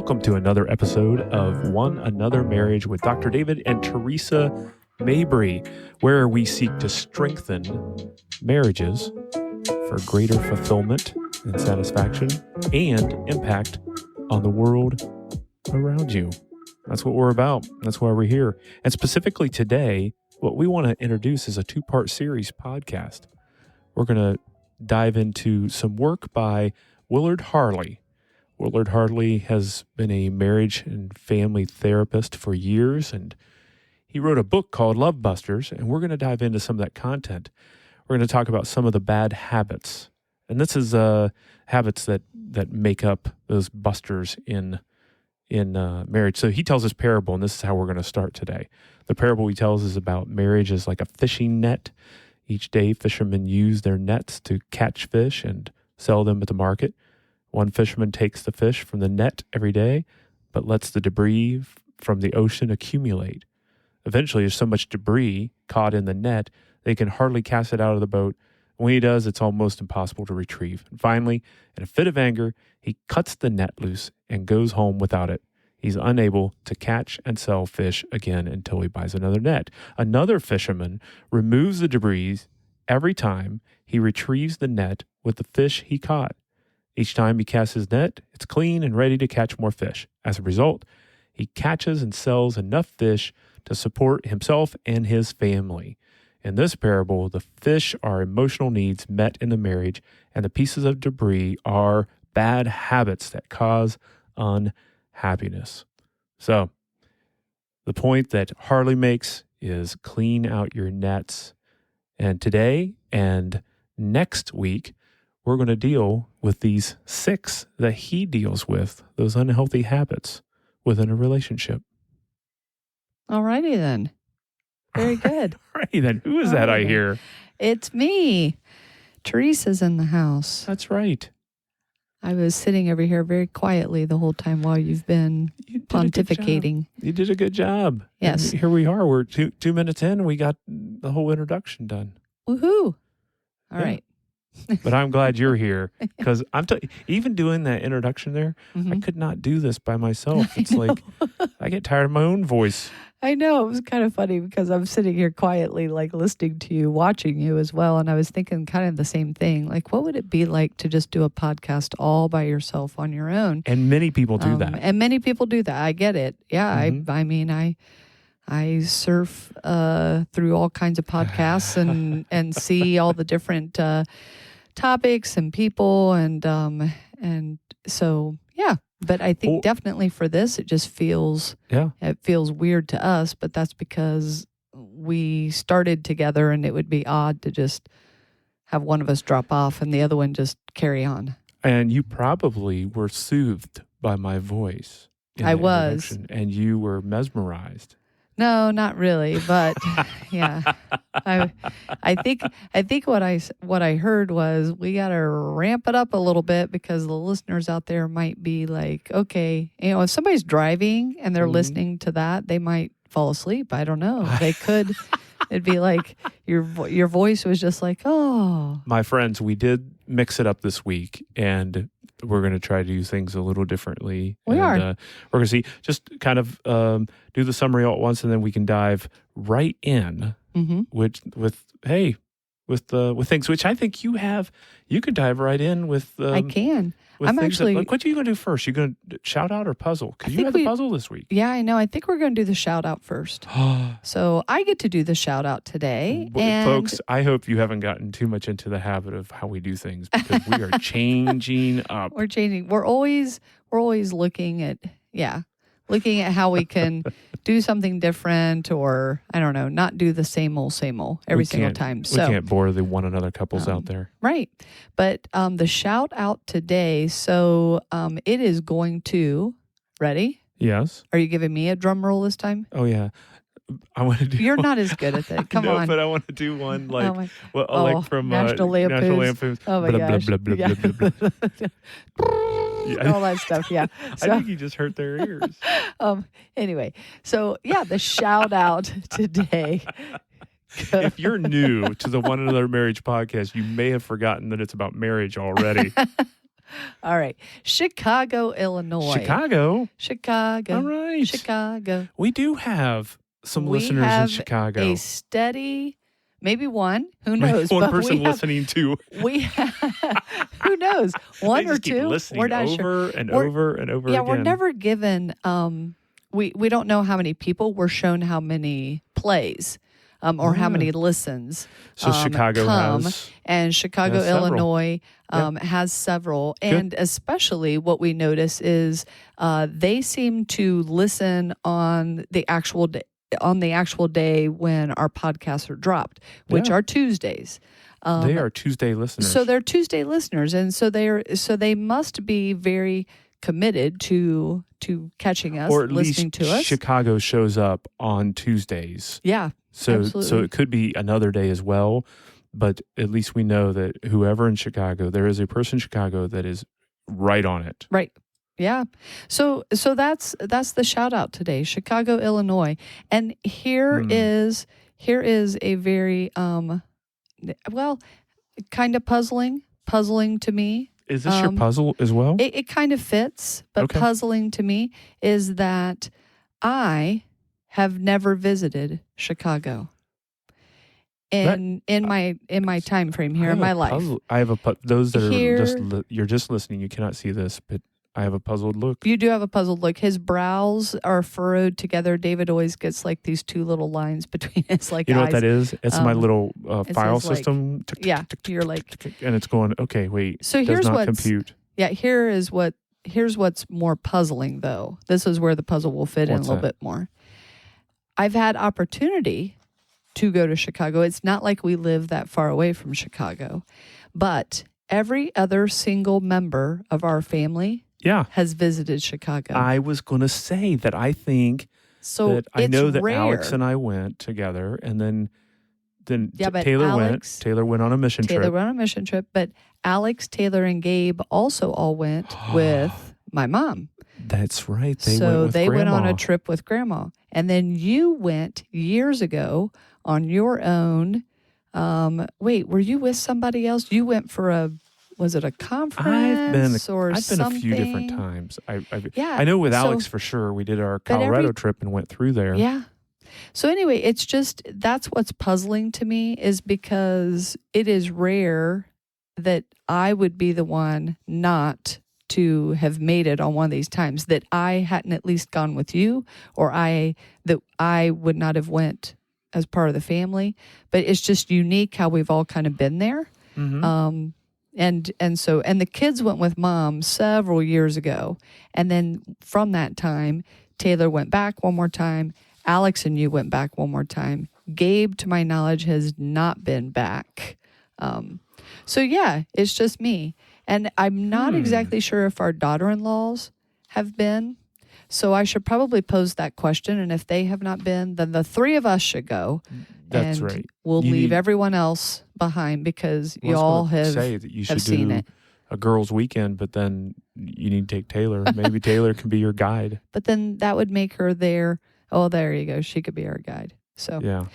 Welcome to another episode of One Another Marriage with Dr. David and Teresa Mabry, where we seek to strengthen marriages for greater fulfillment and satisfaction and impact on the world around you. That's what we're about. That's why we're here. And specifically today, what we want to introduce is a two-part series podcast. We're going to dive into some work by Willard Harley. Willard Harley has been a marriage and family therapist for years, and he wrote a book called Love Busters, and we're going to dive into some of that content. We're going to talk about some of the bad habits, and this is habits that make up those busters in marriage. So he tells this parable, and this is how we're going to start today. The parable he tells is about marriage as like a fishing net. Each day, fishermen use their nets to catch fish and sell them at the market. One fisherman takes the fish from the net every day, but lets the debris from the ocean accumulate. Eventually, there's so much debris caught in the net, they can hardly cast it out of the boat. When he does, it's almost impossible to retrieve. And finally, in a fit of anger, he cuts the net loose and goes home without it. He's unable to catch and sell fish again until he buys another net. Another fisherman removes the debris every time he retrieves the net with the fish he caught. Each time he casts his net, it's clean and ready to catch more fish. As a result, he catches and sells enough fish to support himself and his family. In this parable, the fish are emotional needs met in the marriage, and the pieces of debris are bad habits that cause unhappiness. So, the point that Harley makes is clean out your nets. And today and next week, we're going to deal with these 6 that he deals with, those unhealthy habits within a relationship. All righty then. Very good. All righty then. Who is that I hear? It's me. Teresa's in the house. That's right. I was sitting over here very quietly the whole time while you've been pontificating. You did a good job. Yes. And here we are. We're two minutes in and we got the whole introduction done. Woohoo. All right. But I'm glad you're here because even doing that introduction there, I could not do this by myself. It's like I get tired of my own voice. I know. It was kind of funny because I'm sitting here quietly, like listening to you, watching you as well. And I was thinking kind of the same thing. Like, what would it be like to just do a podcast all by yourself on your own? And many people do that. And many people do that. I get it. Yeah. I mean, I surf through all kinds of podcasts and see all the different topics and people and so yeah. But I think definitely for this, it just feels weird to us. But that's because we started together, and it would be odd to just have one of us drop off and the other one just carry on. And you probably were soothed by my voice. I was, and you were mesmerized. No, not really, but yeah, I think what I heard was we got to ramp it up a little bit because the listeners out there might be like, okay, if somebody's driving and they're listening to that, they might fall asleep. I don't know. They could. It'd be like your voice was just like, oh. My friends, we did mix it up this week, and we're going to try to do things a little differently. We are. We're going to see, just kind of do the summary all at once, and then we can dive right in with things, which I think you have. You could dive right in with. I can. I'm actually. What are you going to do first? You going to shout out or puzzle? Because you had the puzzle this week. Yeah, I know. I think we're going to do the shout out first. So I get to do the shout out today. And folks, I hope you haven't gotten too much into the habit of how we do things because we are changing up. We're changing. We're always looking at how we can do something different, or I don't know, not do the same old every single time. So we can't bore the one another couples out there. Right. But the shout out today, so it is going to, ready? Yes. Are you giving me a drum roll this time? Oh, yeah. I want to do. You're not as good at that. Come on. But I want to do one like like from National Lampoons. Oh my gosh. Blah, blah, blah, blah, blah, blah. All that stuff, yeah. So, I think you just hurt their ears. Anyway, so yeah, the shout out today. If you're new to the One Another Marriage podcast, you may have forgotten that it's about marriage already. All right. Chicago, Illinois. Chicago. Chicago. All right. Chicago. We do have some We listeners have in Chicago. a steady, maybe one. Who knows? One but person we have, listening to. We who knows? One They or just keep two. listening We're not over sure. and We're- over and over Yeah, again. we're never given. We don't know how many people. We're shown how many plays. Or how many listens So Chicago come, has and Chicago, has several. Illinois has several. And especially what we notice is they seem to listen on the actual day when our podcasts are dropped, which are Tuesdays. They are Tuesday listeners. So they're Tuesday listeners, and so they must be very committed to catching us, or at listening least to us. Chicago shows up on Tuesdays. Yeah. So Absolutely. it could be another day as well, but at least we know that whoever in Chicago, there is a person in Chicago that is right on it. Right. Yeah. So that's the shout out today, Chicago, Illinois. And here is a very kind of puzzling to me. Is this your puzzle as well? It kind of fits, but puzzling to me is that I have never visited Chicago in my time frame here in my life. I have those that Here- are just you're just listening. You cannot see this, but I have a puzzled look. You do have a puzzled look. His brows are furrowed together. David always gets like these two little lines between his eyes. You know what that is? It's my little file says, like- system. You're like, and it's going. Okay, wait. So does here's not what's- compute. yeah. Here's what's more puzzling though. This is where the puzzle will fit in a little bit more. I've had opportunity to go to Chicago. It's not like we live that far away from Chicago, but every other single member of our family has visited Chicago. I was going to say that I think So that I it's know that rare. Alex and I went together, and then but Taylor Alex- went on a mission Taylor trip. went on a mission trip, but Alex, Taylor, and Gabe also all went with my mom. That's right. They So went with they went on Grandma. a trip with Grandma. And then you went years ago on your own. Wait, were you with somebody else? You went for was it a conference or I've been something? a few different times. Yeah. I know with So- Alex for sure. We did our But Colorado trip and went through there. Yeah. So anyway, it's just, that's what's puzzling to me is because it is rare that I would be the one not to have made it on one of these times, that I hadn't at least gone with you, or that I would not have went as part of the family. But it's just unique how we've all kind of been there. Mm-hmm. And the kids went with Mom several years ago. And then from that time, Taylor went back one more time. Alex and you went back one more time. Gabe, to my knowledge, has not been back. So yeah, it's just me. And I'm not exactly sure if our daughter-in-laws have been. So I should probably pose that question. And if they have not been, then the three of us should go. That's and right. We'll leave everyone else behind because Well, I was y'all gonna have say that you should seen do it. a girls' weekend, but then you need to take Taylor. Maybe Taylor can be your guide. But then that would make her there. Oh, there you go. She could be our guide. So Yeah.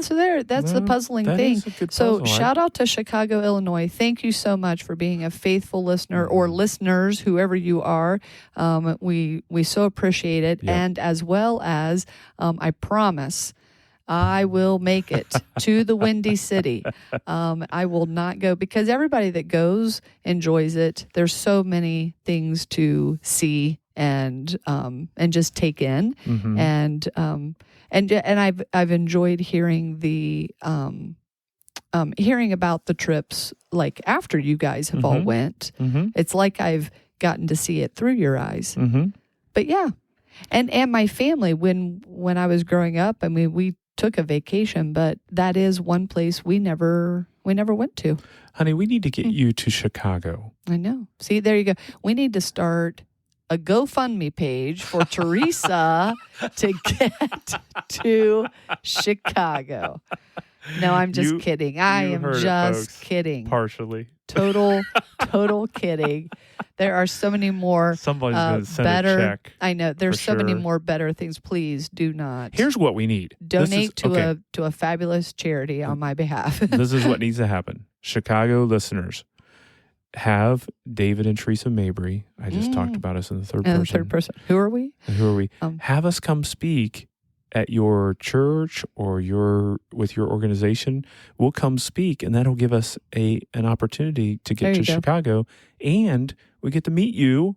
So that's the puzzling that thing. is a good So puzzle. shout out to Chicago, Illinois. Thank you so much for being a faithful listener or listeners, whoever you are. We so appreciate it. Yep. And as well as I promise I will make it to the Windy City. I will not go because everybody that goes enjoys it. There's so many things to see and just take in. Mm-hmm. And I've enjoyed hearing hearing about the trips like after you guys have all went. Mm-hmm. It's like I've gotten to see it through your eyes. Mm-hmm. But yeah, and my family when I was growing up, I mean, we took a vacation, but that is one place we never went to. Honey, we need to get you to Chicago. I know. See, there you go. We need to start a GoFundMe page for Teresa to get to Chicago. No, I'm just kidding. I am heard it, just folks. kidding. Partially. Total kidding. There are so many more Somebody's going to send better. a check. I know. There's for so many sure. more better things. Please do not Here's what we need. donate to a fabulous charity on my behalf. This is what needs to happen. Chicago listeners, have David and Teresa Mabry. I just talked about us in the third And person. the third person. Who are we? Who are we? Have us come speak at your church or with your organization. We'll come speak, and that'll give us an opportunity to get to Chicago, and we get to meet you.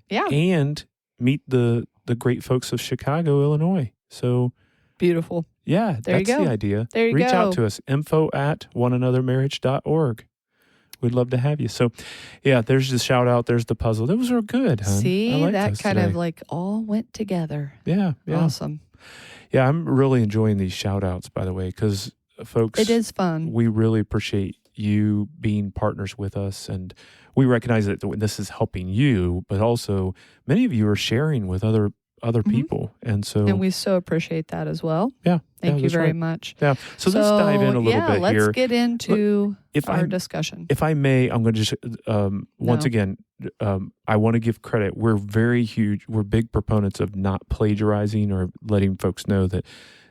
Yeah. And meet the great folks of Chicago, Illinois. So beautiful. Yeah, that's the idea. There you go. Reach out to us, info@oneanothermarriage.org. We'd love to have you. So, yeah, there's the shout out. There's the puzzle. Those are good, hon. See, that kind of like all went together. Yeah. Awesome. Yeah, I'm really enjoying these shout outs, by the way, because folks, it is fun. We really appreciate you being partners with us, and we recognize that this is helping you, but also many of you are sharing with other people, and we so appreciate that as well. Yeah, thank you very much. Yeah, so let's dive in a little bit let's here. Let's get into our discussion. If I may, I'm going to just once again, I want to give credit. We're we're big proponents of not plagiarizing or letting folks know that.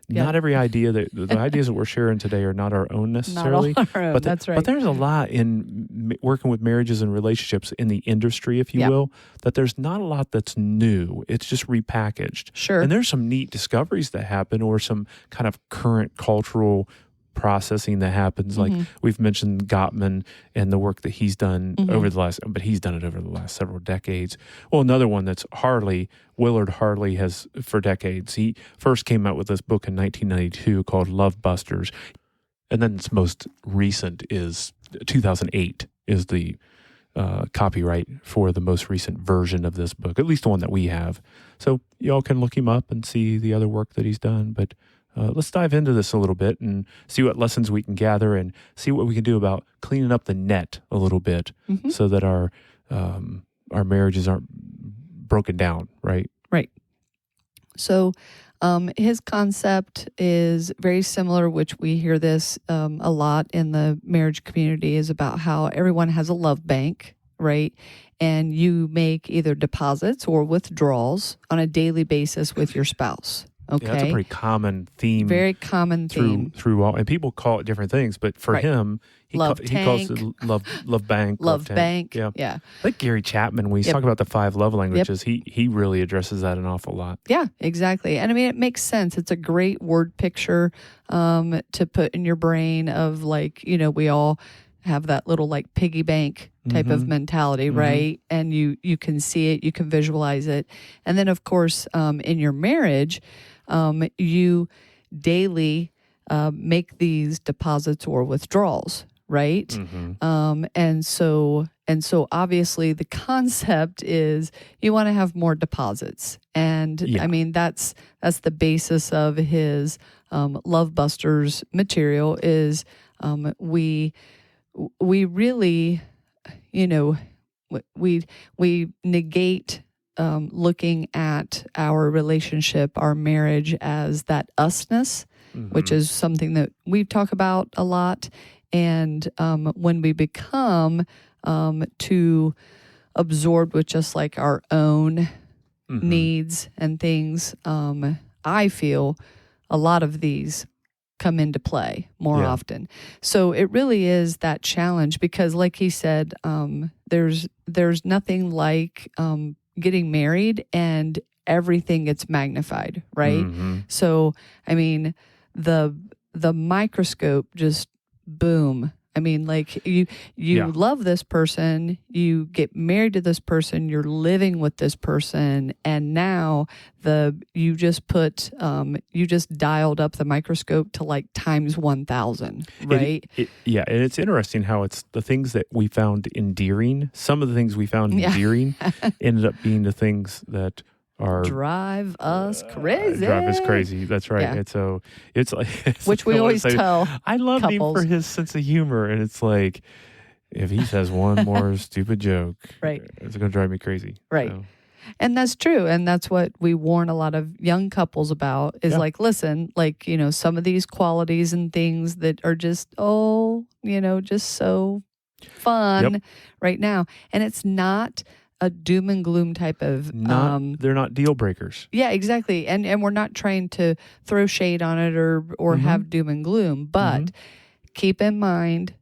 Not every idea the ideas that we're sharing today are not our own necessarily. Not our own, that's right. But there's a lot in working with marriages and relationships in the industry, if you will, that there's not a lot that's new. It's just repackaged. Sure. And there's some neat discoveries that happen, or some kind of current cultural processing that happens. Like we've mentioned Gottman and the work that he's done but he's done it over the last several decades. Well, another one that's Willard Harley has for decades. He first came out with this book in 1992 called Love Busters. And then its most recent is 2008 is the copyright for the most recent version of this book, at least the one that we have. So y'all can look him up and see the other work that he's done. But let's dive into this a little bit and see what lessons we can gather and see what we can do about cleaning up the net a little bit so that our marriages aren't broken down, right? Right. So his concept is very similar, which we hear this a lot in the marriage community, is about how everyone has a love bank, right? And you make either deposits or withdrawals on a daily basis with your spouse. Okay. Yeah, that's a pretty common theme. Very common theme. Through all, and people call it different things, but for him, he calls it love bank. Love bank. Yeah. Like Gary Chapman, when he's talking about the 5 love languages, he really addresses that an awful lot. Yeah, exactly. And I mean, it makes sense. It's a great word picture to put in your brain of, like, we all have that little like piggy bank type of mentality, right? And you can see it, you can visualize it. And then, of course, in your marriage, you daily make these deposits or withdrawals, right? And so obviously the concept is you want to have more deposits. And I mean, that's the basis of his Love Busters material is we really, we negate looking at our relationship, our marriage, as that usness, which is something that we talk about a lot. And when we become too absorbed with just like our own needs and things, I feel a lot of these come into play more often. So it really is that challenge because, like he said, there's nothing like getting married and everything gets magnified, right? So, I mean, the microscope just boom. I mean, like you love this person, you get married to this person, you're living with this person, and now you just dialed up the microscope to like times 1,000, right? And it's interesting how it's the things that we found endearing. Some of the things we found endearing ended up being the things that drive us crazy. That's right. Yeah. And so it's like which we always tell. I love him couples. for his sense of humor, and it's like if he says one more stupid joke, right, it's going to drive me crazy. Right. So. And that's true. And that's what we warn a lot of young couples about is like, listen, like, some of these qualities and things that are just, just so fun right now. And it's not a doom and gloom type of they're not deal breakers. Yeah, exactly. And we're not trying to throw shade on it or have doom and gloom, but keep in mind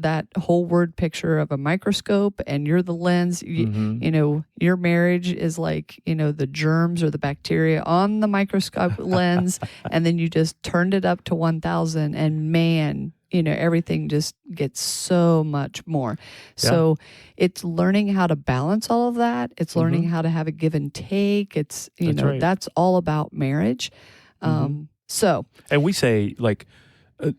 that whole word picture of a microscope and you're the lens. You know, your marriage is like, you know, the germs or the bacteria on the microscope lens, and then you just turned it up to 1,000, and man, you know, everything just gets so much more. So it's learning how to balance all of that. It's learning how to have a give and take. It's, you know, that's all about marriage. So, and we say, like,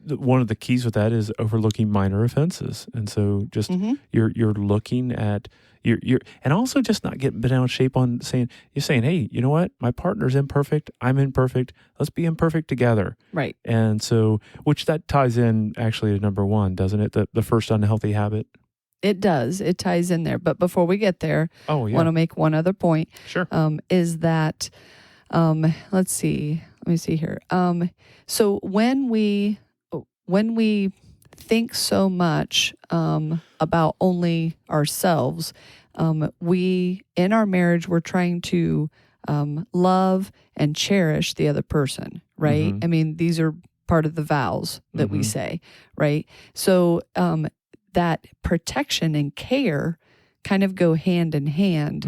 one of the keys with that is overlooking minor offenses. And so just you're looking at you're and also just not getting bent out of shape on saying, hey, you know what? My partner's imperfect. I'm imperfect. Let's be imperfect together. Right. And so, which that ties in actually to number one, doesn't it? The first unhealthy habit. It does. It ties in there. But before we get there, I want to make one other point. Sure. Is that, let's see. Let me see here. So when we think so much about only ourselves, we, in our marriage, we're trying to love and cherish the other person, right? I mean, these are part of the vows that we say, right? So that protection and care kind of go hand in hand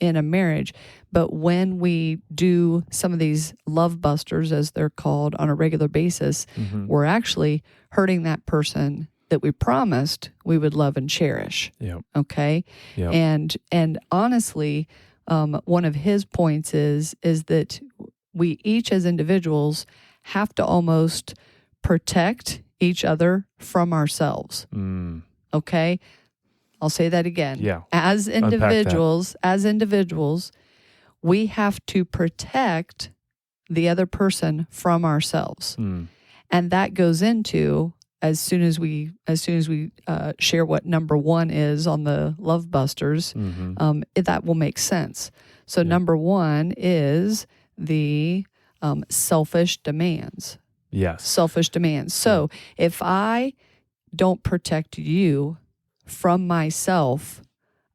in a marriage. But when we do some of these love busters, as they're called, on a regular basis, we're actually hurting that person that we promised we would love and cherish. Okay? And honestly, one of his points is that we each as individuals have to almost protect each other from ourselves. Okay? I'll say that again. As individuals, we have to protect the other person from ourselves. And that goes into, as soon as we share what number one is on the Love Busters, that will make sense. So number one is the selfish demands. Selfish demands. So if I don't protect you from myself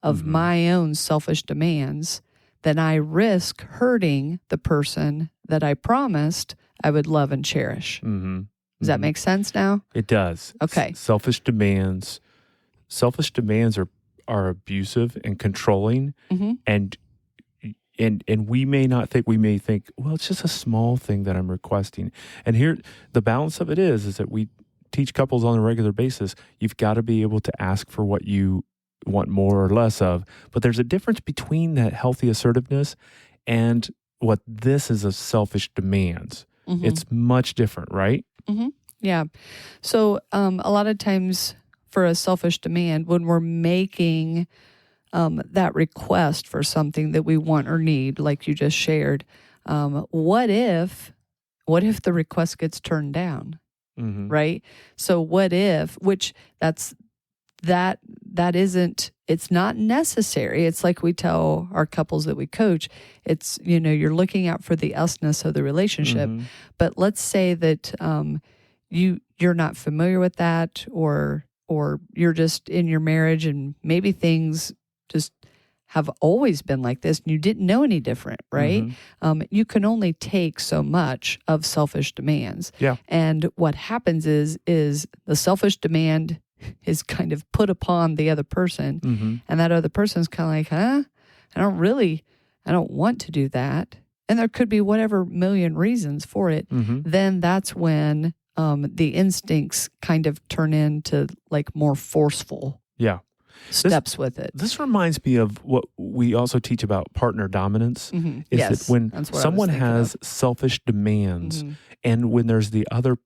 of my own selfish demands, then I risk hurting the person that I promised I would love and cherish. Does that make sense now? It does. Okay. Selfish demands are abusive and controlling, and we may think, well, it's just a small thing that I'm requesting. And here, the balance of it is that we teach couples on a regular basis. You've got to be able to ask for what you want more or less of. But there's a difference between that healthy assertiveness and what this is, a selfish demands. It's much different, right? Yeah. So a lot of times for a selfish demand, when we're making that request for something that we want or need, like you just shared, what if the request gets turned down? Right? So what if, which that isn't, it's not necessary. It's like we tell our couples that we coach, it's, you know, you're looking out for the usness of the relationship. But let's say that you're not familiar with that, or you're just in your marriage and maybe things just have always been like this and you didn't know any different, right? You can only take so much of selfish demands. And what happens is the selfish demand is kind of put upon the other person, and that other person's kind of like, I don't want to do that. And there could be whatever million reasons for it. Then that's when the instincts kind of turn into like more forceful steps with it. This reminds me of what we also teach about partner dominance. Is that when someone has selfish demands, and when there's the other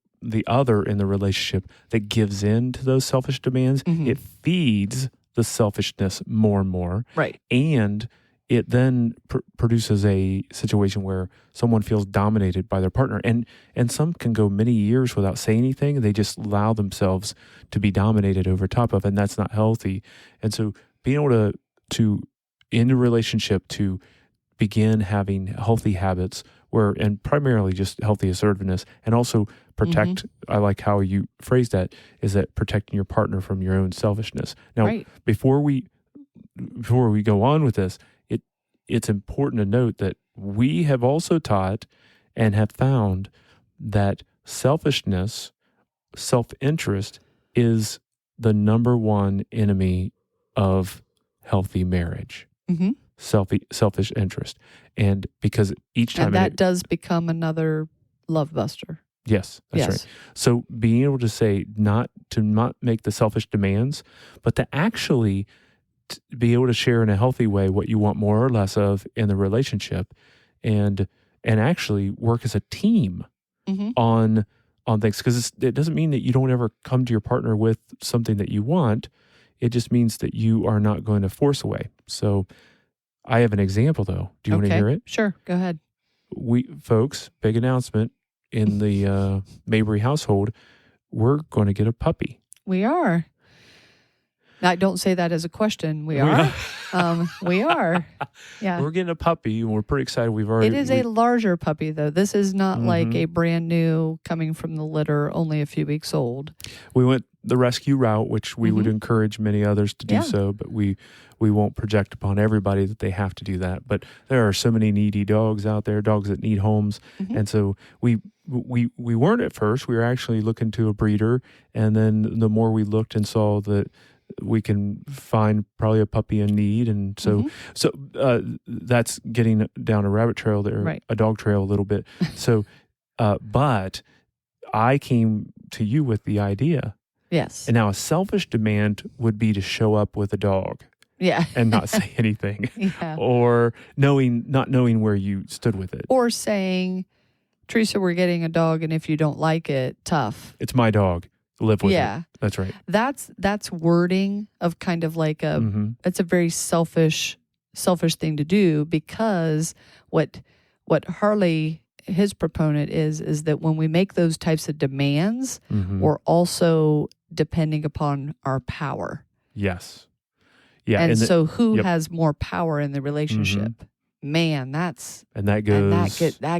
in the relationship that gives in to those selfish demands, it feeds the selfishness more and more. Right. And it then produces a situation where someone feels dominated by their partner. And some can go many years without saying anything. They just allow themselves to be dominated over top of, and that's not healthy. And so being able to in a relationship, to begin having healthy habits and primarily just healthy assertiveness, and also protect, I like how you phrased that, is that protecting your partner from your own selfishness. Now, before we go on with this, it's important to note that we have also taught and have found that selfishness, self-interest, is the number one enemy of healthy marriage. Mm-hmm. Selfish interest. And because each time... And that does become another love buster. Yes, that's right. So being able to say not make the selfish demands, but to actually be able to share in a healthy way what you want more or less of in the relationship, and actually work as a team on things. Because it doesn't mean that you don't ever come to your partner with something that you want. It just means that you are not going to force away. So I have an example, though. Do you want to hear it? Sure, go ahead. Folks, big announcement in the Mabry household. We're going to get a puppy. We are. I don't say that as a question. We are. We are. Yeah. We're getting a puppy, and we're pretty excited. It is a larger puppy, though. This is not like a brand new, coming from the litter, only a few weeks old. We went the rescue route, which we would encourage many others to do so, but we won't project upon everybody that they have to do that. But there are so many needy dogs out there, dogs that need homes, and so we weren't at first. We were actually looking to a breeder, and then the more we looked and saw that we can find probably a puppy in need, and so that's getting down a rabbit trail there, a dog trail a little bit. So, but I came to you with the idea. Yes. And now a selfish demand would be to show up with a dog. Yeah. And not say anything. Yeah. Or not knowing where you stood with it. Or saying, Teresa, we're getting a dog, and if you don't like it, tough. It's my dog. Live with it. That's right. That's wording of kind of like it's a very selfish thing to do, because what Harley, his proponent, is that when we make those types of demands, we're also depending upon our power. Yes. Yeah. And so who has more power in the relationship? Man, that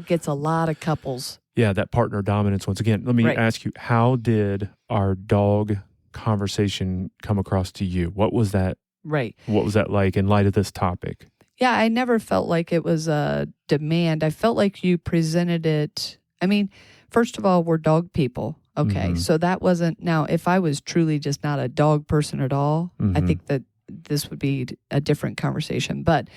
gets a lot of couples. Yeah, that partner dominance. Once again, let me ask you, how did our dog conversation come across to you? What was that? Right. What was that like in light of this topic? Yeah, I never felt like it was a demand. I felt like you presented it. I mean, first of all, we're dog people. Okay, so that wasn't. Now, if I was truly just not a dog person at all, I think that this would be a different conversation. But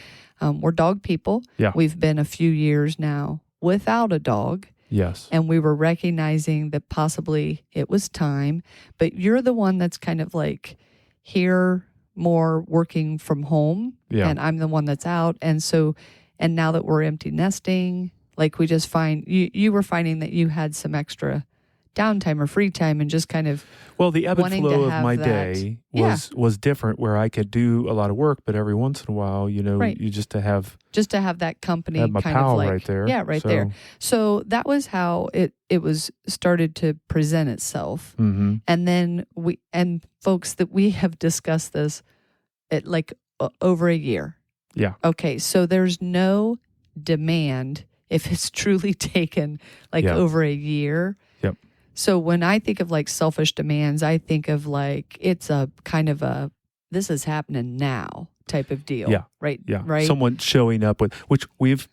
we're dog people. Yeah. We've been a few years now without a dog. Yes. And we were recognizing that possibly it was time. But you're the one that's kind of like here more working from home. Yeah. And I'm the one that's out. And so, and now that we're empty nesting, like we just find, you were finding that you had some extra downtime or free time, and just kind of the ebb and flow of my day was different, where I could do a lot of work, but every once in a while, you just to have that company, have my kind pal of like right there. Yeah, right there. So that was how it was started to present itself. And then folks, that we have discussed this at like over a year. Yeah. Okay, so there's no demand if it's truly taken like over a year. Yep. So when I think of like selfish demands, I think of like it's a kind of a this is happening now type of deal. Yeah. Right. Yeah. Right. Someone showing up with, which we've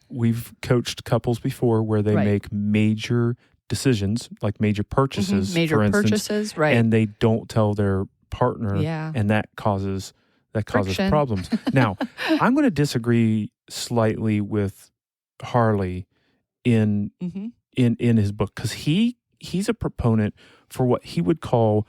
coached couples before, where they make major decisions, like major purchases, major for instance, purchases, right? And they don't tell their partner, and that causes problems. Now, I'm going to disagree slightly with Harley in his book, because he's a proponent for what he would call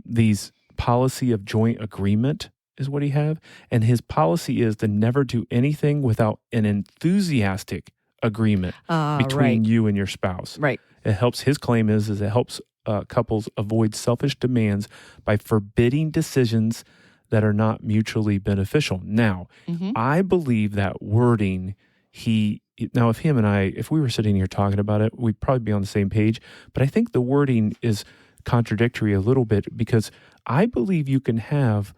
these policy of joint agreement is what he have. And his policy is to never do anything without an enthusiastic agreement between you and your spouse. Right. It helps, his claim is it helps couples avoid selfish demands by forbidding decisions that are not mutually beneficial. Now, I believe that wording, if him and I, if we were sitting here talking about it, we'd probably be on the same page. But I think the wording is contradictory a little bit, because I believe you can have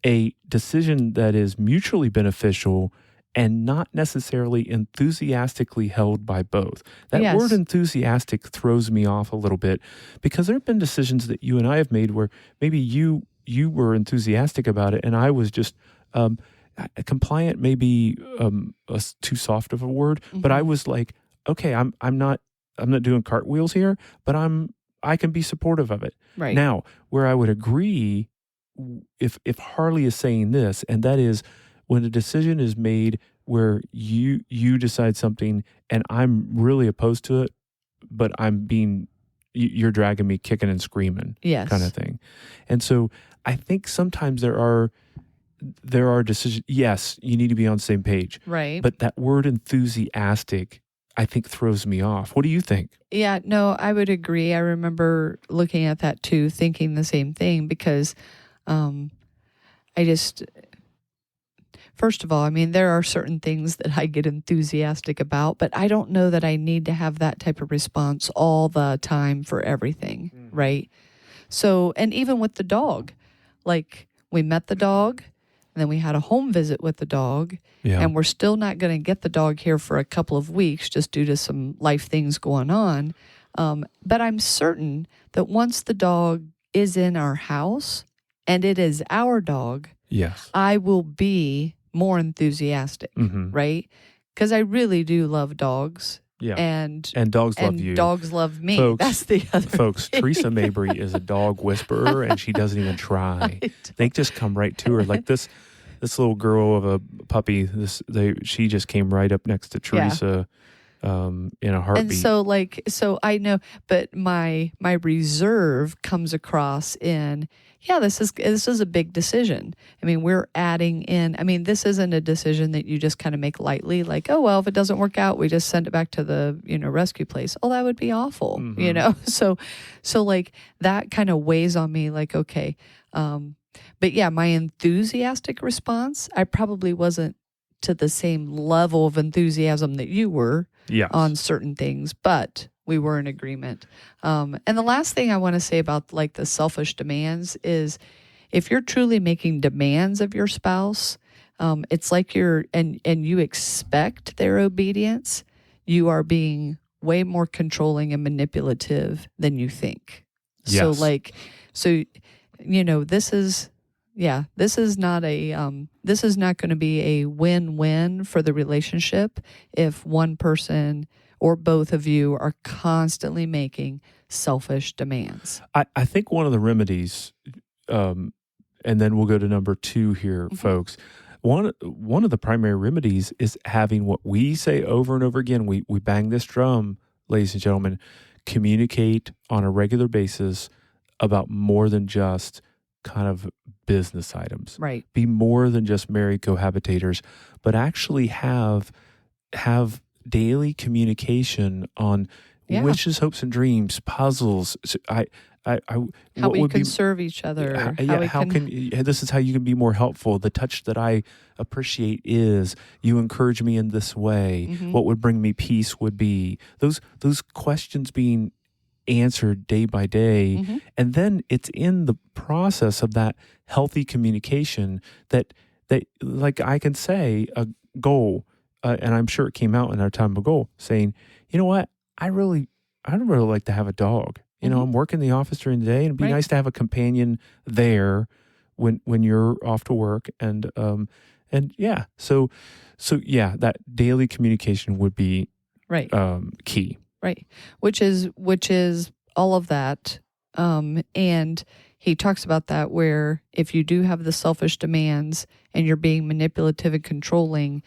a decision that is mutually beneficial and not necessarily enthusiastically held by both. That word enthusiastic throws me off a little bit, because there have been decisions that you and I have made where maybe you were enthusiastic about it and I was just compliant, maybe too soft of a word, but I was like, okay, I'm not doing cartwheels here, but I'm I can be supportive of it. Right. Now, where I would agree, if Harley is saying this, and that is when a decision is made where you decide something and I'm really opposed to it, but you're dragging me kicking and screaming, Yes. kind of thing. And so I think sometimes there are decisions. Yes, you need to be on the same page. Right. But that word enthusiastic, I think, throws me off. What do you think? Yeah, no, I would agree. I remember looking at that too, thinking the same thing because first of all, I mean, there are certain things that I get enthusiastic about, but I don't know that I need to have that type of response all the time for everything, right? So, and even with the dog, like we met the dog, and then we had a home visit with the dog, and we're still not going to get the dog here for a couple of weeks just due to some life things going on. But I'm certain that once the dog is in our house and it is our dog, yes, I will be more enthusiastic, right? Because I really do love dogs. Yeah. And dogs love you. Dogs love me. Folks, that's the other folks. thing. Teresa Mabry is a dog whisperer, and she doesn't even try. They just come right to her. Like this little girl of a puppy. She just came right up next to Teresa. In a heartbeat. And so I know, but my reserve comes across in, this is a big decision. I mean, we're adding in, this isn't a decision that you just kind of make lightly, like, oh, well, if it doesn't work out, we just send it back to the, rescue place. Oh, that would be awful, So like that kind of weighs on me like, okay. But yeah, my enthusiastic response, I probably wasn't to the same level of enthusiasm that you were on certain things, but we were in agreement. And the last thing I want to say about like the selfish demands is if you're truly making demands of your spouse, it's like and you expect their obedience, you are being way more controlling and manipulative than you think. Yes. This is not going to be a win-win for the relationship if one person or both of you are constantly making selfish demands. I think one of the remedies, and then we'll go to number 2 here, folks. One of the primary remedies is having what we say over and over again. We bang this drum, ladies and gentlemen. Communicate on a regular basis about more than just kind of business items. Right. Be more than just married cohabitators, but actually have daily communication on wishes, hopes, and dreams, puzzles. How we can serve each other. This is how you can be more helpful. The touch that I appreciate is you encourage me in this way. What would bring me peace would be those questions being answered day by day. And then it's in the process of that healthy communication that like I can say a goal, and I'm sure it came out in our time of goal, saying, you know what, I'd really like to have a dog. I'm working in the office during the day, and it'd be nice to have a companion there when you're off to work. And that daily communication would be key. Right. Which is all of that. And he talks about that where if you do have the selfish demands and you're being manipulative and controlling,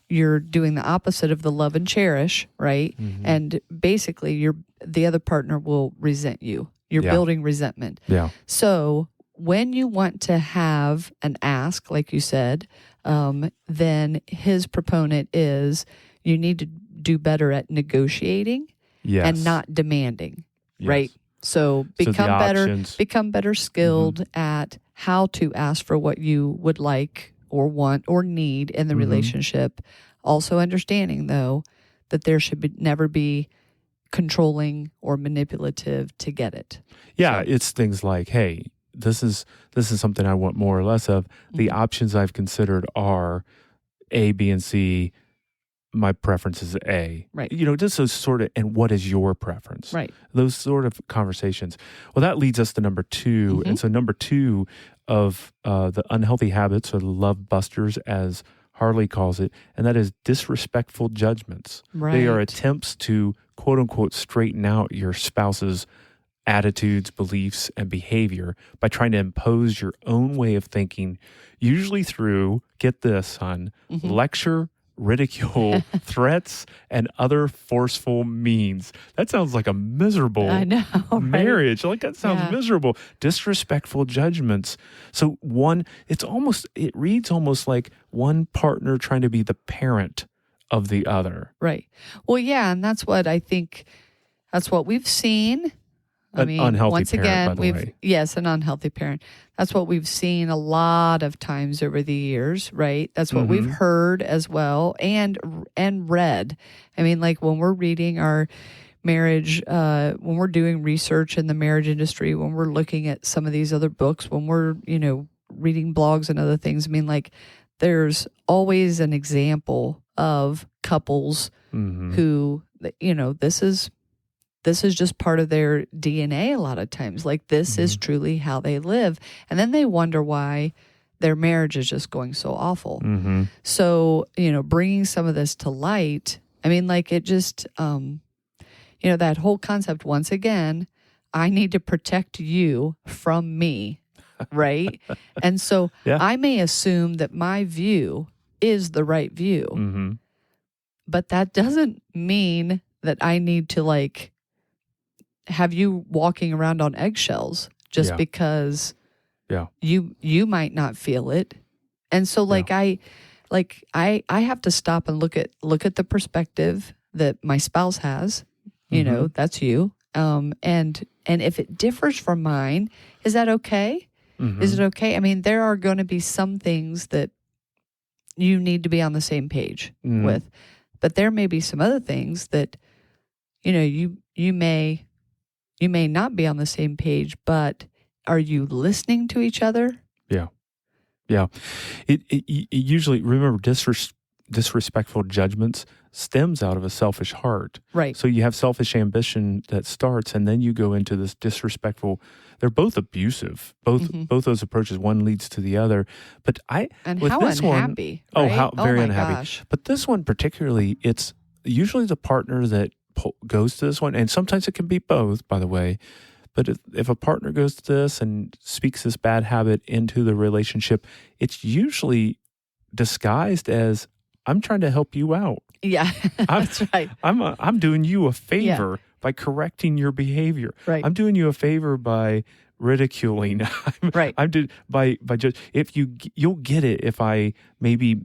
you're doing the opposite of the love and cherish, right? And basically the other partner will resent you. You're building resentment. Yeah. So when you want to have an ask, like you said, then his proponent is you need to do better at negotiating. Yes. And not demanding, right? So become better skilled at how to ask for what you would like or want or need in the relationship. Also understanding, though, that there should never be controlling or manipulative to get it. Yeah, it's things like, hey, this is something I want more or less of. The options I've considered are A, B, and C. My preference is A. Right. Just those sort of, and what is your preference? Right. Those sort of conversations. Well, that leads us to number 2. And so number 2 of the unhealthy habits, or the love busters, as Harley calls it, and that is disrespectful judgments. Right. They are attempts to, quote unquote, straighten out your spouse's attitudes, beliefs, and behavior by trying to impose your own way of thinking, usually through, get this, son, lecture, ridicule, threats, and other forceful means. That sounds like a miserable marriage. Like, that sounds miserable. Disrespectful judgments. So it reads almost like one partner trying to be the parent of the other. Right. Well, yeah, and that's what I think, that's what we've seen. I mean, unhealthy once parent, again, by the way. Yes, an unhealthy parent. That's what we've seen a lot of times over the years, right? That's what we've heard as well and read. I mean, like when we're reading our marriage, when we're doing research in the marriage industry, when we're looking at some of these other books, when we're, reading blogs and other things, I mean, like there's always an example of couples who, this is just part of their DNA a lot of times. Like this is truly how they live. And then they wonder why their marriage is just going so awful. So, bringing some of this to light, I mean, like it just, that whole concept, once again, I need to protect you from me, right? And so I may assume that my view is the right view, but that doesn't mean that I need to have you walking around on eggshells just because you might not feel it. And so I have to stop and look at the perspective that my spouse has, that's you. And if it differs from mine, is that okay? Is it okay? I mean, there are going to be some things that you need to be on the same page with, but there may be some other things that, you may not be on the same page, but are you listening to each other? Yeah. Yeah. It usually, remember, disrespectful judgments stems out of a selfish heart. Right. So you have selfish ambition that starts, and then you go into this disrespectful. They're both abusive. Both those approaches, one leads to the other. But how unhappy. Right? Very unhappy. Gosh. But this one particularly, it's usually the partner that goes to this one, and sometimes it can be both, by the way. But if a partner goes to this and speaks this bad habit into the relationship, it's usually disguised as, I'm trying to help you out. Yeah, that's right. I'm doing you a favor by correcting your behavior. Right. I'm doing you a favor by ridiculing. I'm by just, if you'll get it if I maybe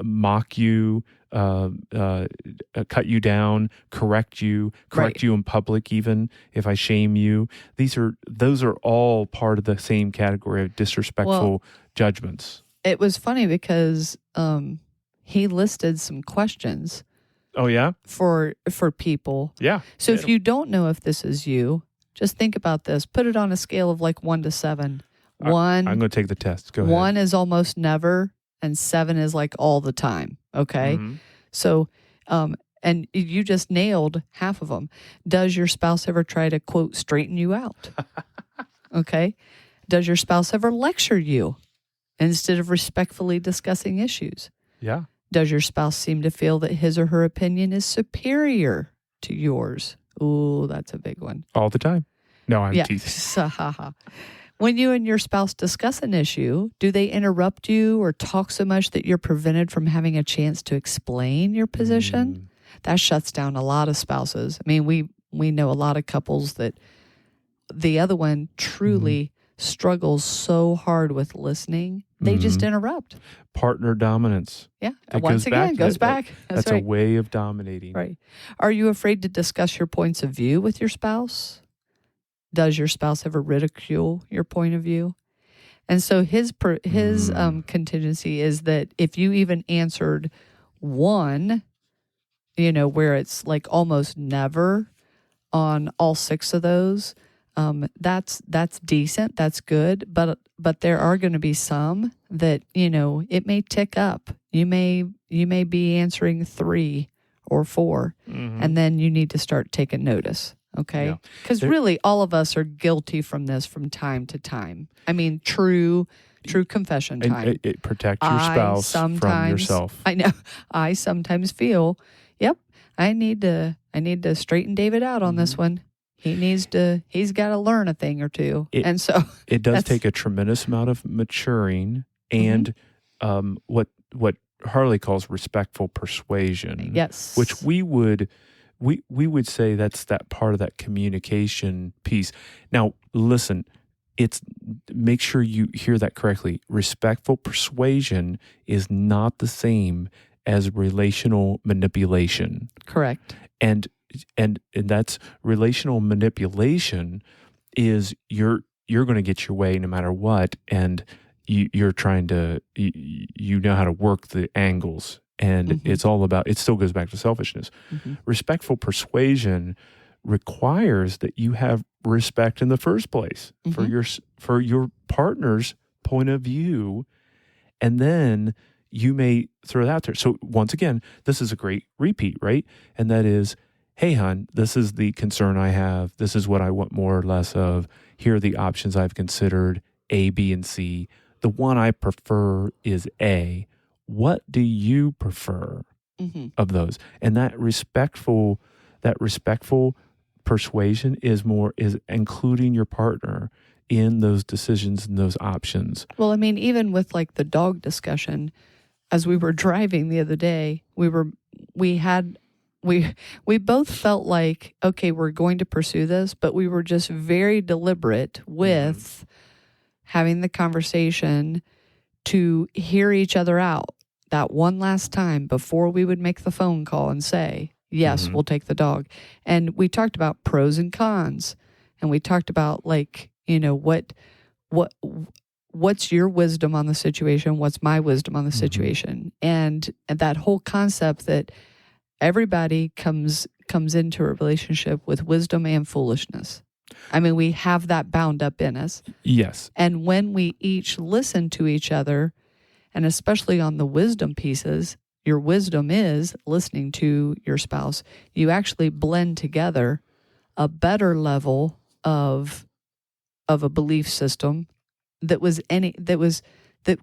mock you, cut you down, correct you in public, even if I shame you. Those are all part of the same category of disrespectful judgments. It was funny because he listed some questions. Oh yeah? For people. Yeah. So if you don't know if this is you, just think about this. Put it on a scale of 1 to 7. I'm going to take the test. Go ahead. 1 is almost never, and 7 is all the time. Okay. So, and you just nailed half of them. Does your spouse ever try to, quote, straighten you out? Okay. Does your spouse ever lecture you instead of respectfully discussing issues? Yeah. Does your spouse seem to feel that his or her opinion is superior to yours? Ooh, that's a big one. All the time. No, I'm teasing. When you and your spouse discuss an issue, do they interrupt you or talk so much that you're prevented from having a chance to explain your position? That shuts down a lot of spouses. I mean, we know a lot of couples that the other one truly struggles so hard with listening, they just interrupt. Partner dominance. Yeah. Once again, goes back. That's right. a way of dominating. Right. Are you afraid to discuss your points of view with your spouse? Does your spouse ever ridicule your point of view? And so his contingency is that if you even answered 1, where it's almost never on all 6 of those, that's decent, that's good. But there are going to be some that it may tick up. You may be answering 3 or 4, and then you need to start taking notice. Okay. Because really all of us are guilty from this from time to time. I mean, true confession time. And protect your spouse from yourself. I know. I sometimes feel, I need to straighten David out on this one. he's got to learn a thing or two. And so it does take a tremendous amount of maturing and what Harley calls respectful persuasion. Yes. Which we would say that's that part of that communication piece. Now, listen, make sure you hear that correctly. Respectful persuasion is not the same as relational manipulation. Correct. And that's relational manipulation is you're going to get your way no matter what, and you're trying to you know how to work the angles, and it's all about, it still goes back to selfishness. Respectful persuasion requires that you have respect in the first place for your partner's point of view, and then you may throw it out there. So once again, this is a great repeat, right? And that is, hey, hon, this is the concern I have. This is what I want more or less of. Here are the options I've considered, A, B, and C. The one I prefer is A. What do you prefer of those? And that respectful persuasion is including your partner in those decisions and those options. Well, I mean, even with like the dog discussion, as we were driving the other day, we both felt like, okay, we're going to pursue this, but we were just very deliberate with having the conversation to hear each other out that one last time before we would make the phone call and say, yes, we'll take the dog. And we talked about pros and cons, and we talked about, like, you know, what's your wisdom on the situation? What's my wisdom on the situation? And that whole concept that everybody comes into a relationship with wisdom and foolishness. I mean, we have that bound up in us. Yes. And when we each listen to each other, and especially on the wisdom pieces, your wisdom is listening to your spouse. You actually blend together a better level of a belief system that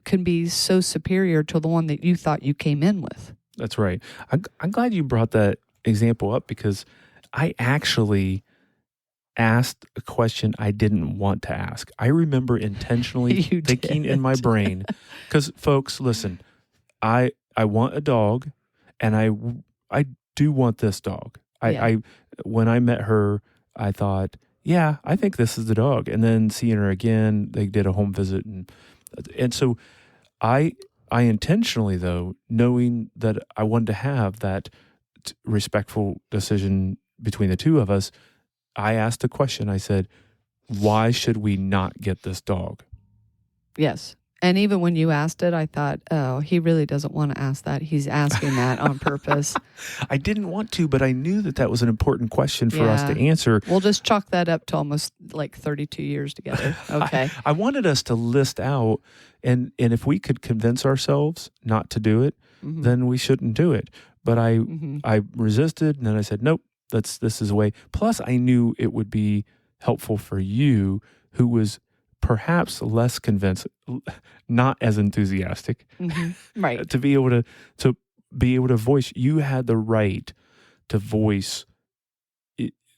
can be so superior to the one that you thought you came in with. That's right. I'm glad you brought that example up, because I actually asked a question I didn't want to ask. I remember intentionally thinking in my brain, because folks, listen, I want a dog, and I do want this dog. I when I met her, I thought, yeah, I think this is the dog. And then seeing her again, they did a home visit, and so I intentionally, though, knowing that I wanted to have that respectful decision between the two of us, I asked a question. I said, why should we not get this dog? Yes. And even when you asked it, I thought, oh, he really doesn't want to ask that. He's asking that on purpose. I didn't want to, but I knew that was an important question for us to answer. We'll just chalk that up to almost like 32 years together. Okay. I wanted us to list out, and if we could convince ourselves not to do it, then we shouldn't do it. But I resisted, and then I said, nope, this is a way. Plus, I knew it would be helpful for you, who was perhaps less convinced, not as enthusiastic, right? to be able to voice. You had the right to voice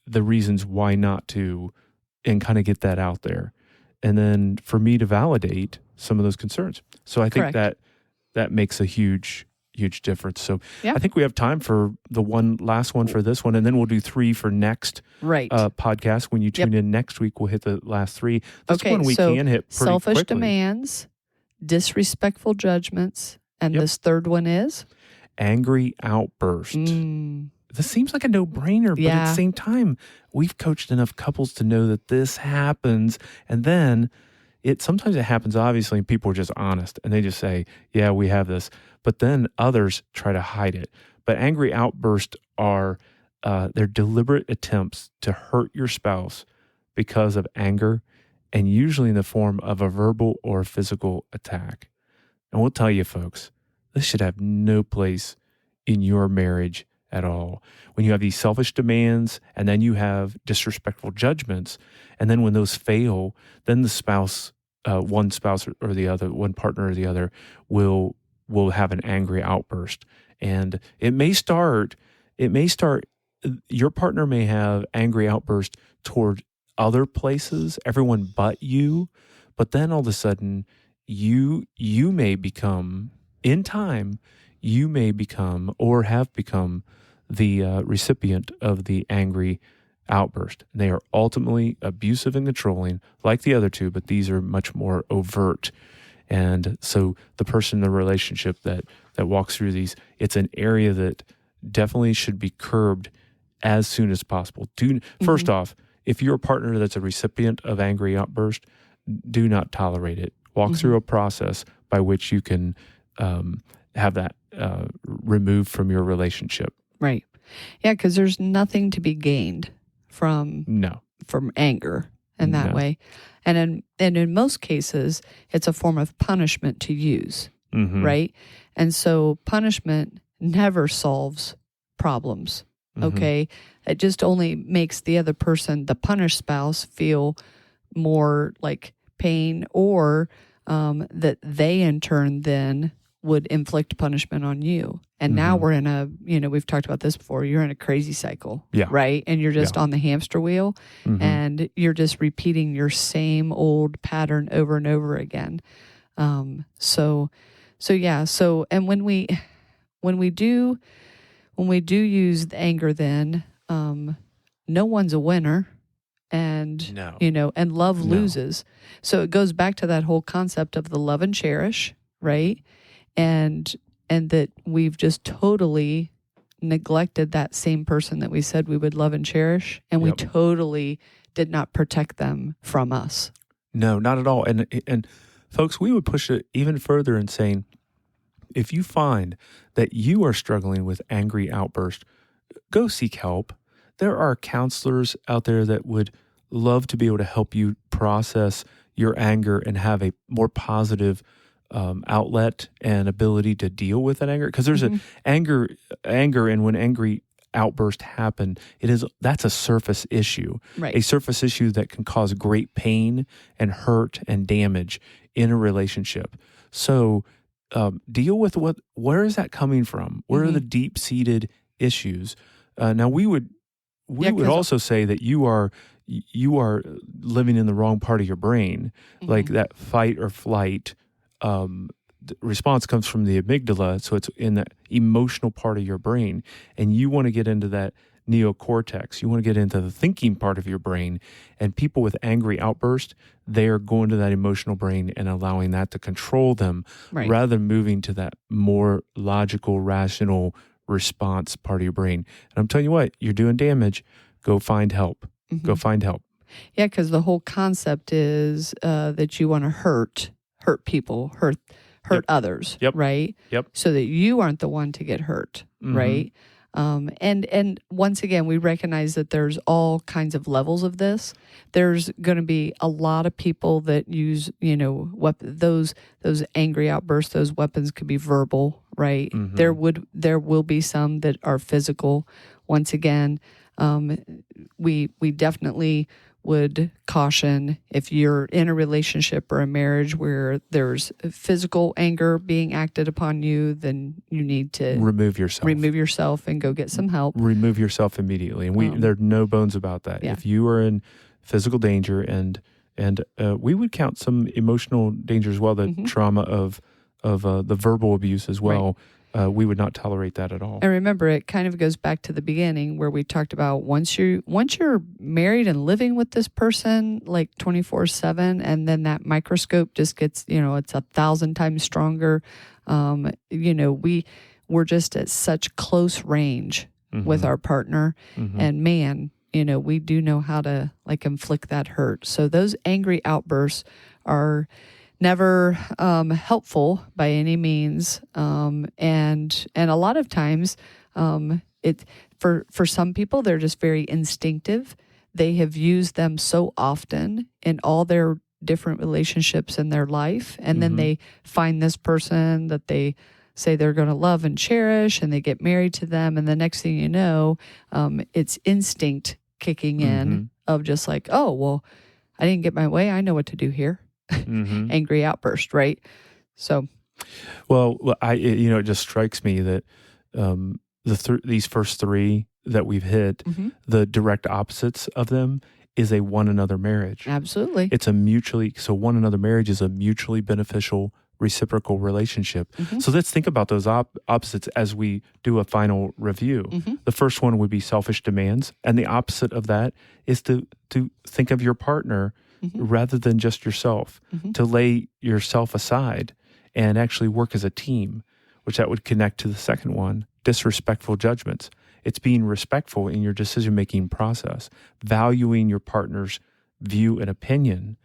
the reasons why not to, and kind of get that out there, and then for me to validate some of those concerns. So I think that makes a huge difference. So I think we have time for the last one for this one, and then we'll do 3 for next podcast. When you tune in next week, we'll hit the last 3. This one we can hit pretty selfish quickly. Demands, disrespectful judgments, and this third one is Angry Outbursts. This seems like a no-brainer, but at the same time, we've coached enough couples to know that this happens, and then sometimes it happens, obviously, and people are just honest, and they just say, yeah, we have this. But then others try to hide it. But angry outbursts are they're deliberate attempts to hurt your spouse because of anger, and usually in the form of a verbal or physical attack. And we'll tell you, folks, this should have no place in your marriage at all. When you have these selfish demands, and then you have disrespectful judgments, and then when those fail, then the spouse, one spouse or the other, one partner or the other, will have an angry outburst. And it may start, your partner may have angry outburst toward other places, everyone but you. But then all of a sudden, you may become, in time, you may become or have become the recipient of the angry outburst. And they are ultimately abusive and controlling, like the other two, but these are much more overt. And so the person in the relationship that walks through these, it's an area that definitely should be curbed as soon as possible. First off, if you're a partner that's a recipient of angry outburst, do not tolerate it. Walk through a process by which you can have that removed from your relationship. Right. Yeah, because there's nothing to be gained from anger in that way. And in most cases, it's a form of punishment to use, right? And so punishment never solves problems, okay? It just only makes the other person, the punished spouse, feel more like pain, or that they in turn then would inflict punishment on you. And now we're in a, we've talked about this before, you're in a crazy cycle, right? And you're just on the hamster wheel and you're just repeating your same old pattern over and over again. And when we do use the anger, then no one's a winner. And, and love loses. So it goes back to that whole concept of the love and cherish, right? And that we've just totally neglected that same person that we said we would love and cherish, and we totally did not protect them from us. No, not at all. And folks, we would push it even further in saying, if you find that you are struggling with angry outbursts, go seek help. There are counselors out there that would love to be able to help you process your anger and have a more positive outlet and ability to deal with that anger. Because there's an anger, and when angry outbursts happen, that's a surface issue, right? A surface issue that can cause great pain and hurt and damage in a relationship. So deal with where is that coming from? Where are the deep-seated issues? Now we would also say that you are living in the wrong part of your brain, like that fight or flight response comes from the amygdala, so it's in the emotional part of your brain, and you want to get into that neocortex. You want to get into the thinking part of your brain, and people with angry outbursts, they are going to that emotional brain and allowing that to control them, rather than moving to that more logical, rational response part of your brain. And I'm telling you what, you're doing damage. Go find help. Go find help. Yeah, because the whole concept is that you want to hurt people, hurt others, right? Yep. So that you aren't the one to get hurt, right? And once again, we recognize that there's all kinds of levels of this. There's going to be a lot of people that use, those angry outbursts. Those weapons could be verbal, right? There will be some that are physical. Once again, we definitely would caution, if you're in a relationship or a marriage where there's physical anger being acted upon you, then you need to remove yourself and go get some help. Remove yourself immediately. And there are no bones about that. Yeah. If you are in physical danger and we would count some emotional danger as well, the trauma of the verbal abuse as well. We would not tolerate that at all. And remember, it kind of goes back to the beginning where we talked about once you're married and living with this person like 24/7, and then that microscope just gets, it's 1,000 times stronger. We're just at such close range with our partner, and man, we do know how to inflict that hurt. So those angry outbursts are never helpful by any means, and a lot of times, for some people, they're just very instinctive. They have used them so often in all their different relationships in their life, and then they find this person that they say they're going to love and cherish, and they get married to them, and the next thing you know, it's instinct kicking in of just like, oh well, I didn't get my way, I know what to do here. Angry outburst, right? So, well, it just strikes me that these first three that we've hit, the direct opposites of them is a one another marriage. Absolutely. So one another marriage is a mutually beneficial reciprocal relationship. Mm-hmm. So let's think about those opposites as we do a final review. Mm-hmm. The first one would be selfish demands, and the opposite of that is to think of your partner Mm-hmm. rather than just yourself, Mm-hmm. to lay yourself aside and actually work as a team, which that would connect to the second one, disrespectful judgments. It's being respectful in your decision-making process, valuing your partner's view and opinion.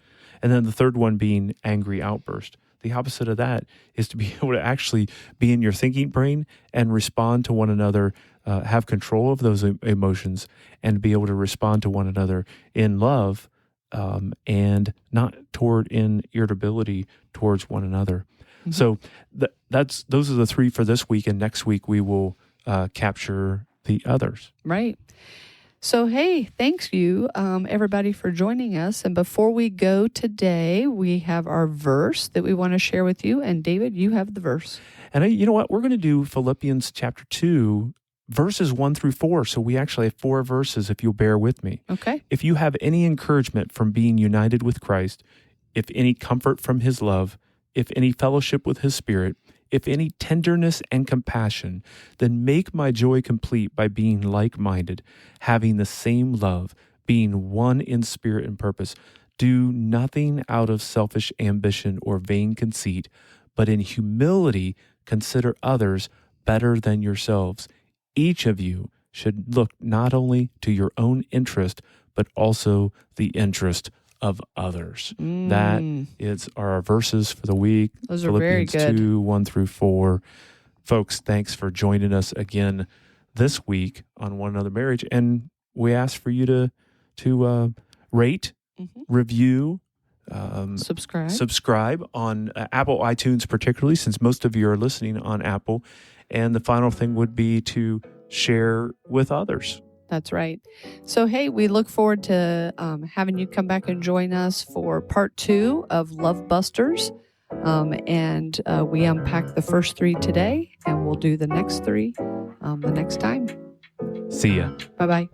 And then the third one being angry outburst. The opposite of that is to be able to actually be in your thinking brain and respond to one another, have control of those emotions, and be able to respond to one another in love, and not in irritability towards one another. Mm-hmm. So those are the three for this week, and next week we will capture the others. Right. So, hey, thanks you, everybody, for joining us. And before we go today, we have our verse that we want to share with you. And David, you have the verse. And you know what? We're going to do Philippians chapter 2, verses 1 through 4. So we actually have 4 verses, if you'll bear with me. Okay. If you have any encouragement from being united with Christ, if any comfort from his love, if any fellowship with his Spirit, if any tenderness and compassion, then make my joy complete by being like-minded, having the same love, being one in spirit and purpose. Do nothing out of selfish ambition or vain conceit, but in humility consider others better than yourselves. Each of you should look not only to your own interest, but also the interest of others. That is our verses for the week. Those are very good. Philippians 2, 1 through 4. Folks, thanks for joining us again this week on One Another Marriage. And we ask for you to rate, review, subscribe on Apple iTunes, particularly since most of you are listening on Apple. And the final thing would be to share with others. That's right. So, hey, we look forward to having you come back and join us for part 2 of Love Busters. And we unpack the first 3 today, and we'll do the next 3 the next time. See ya. Bye-bye.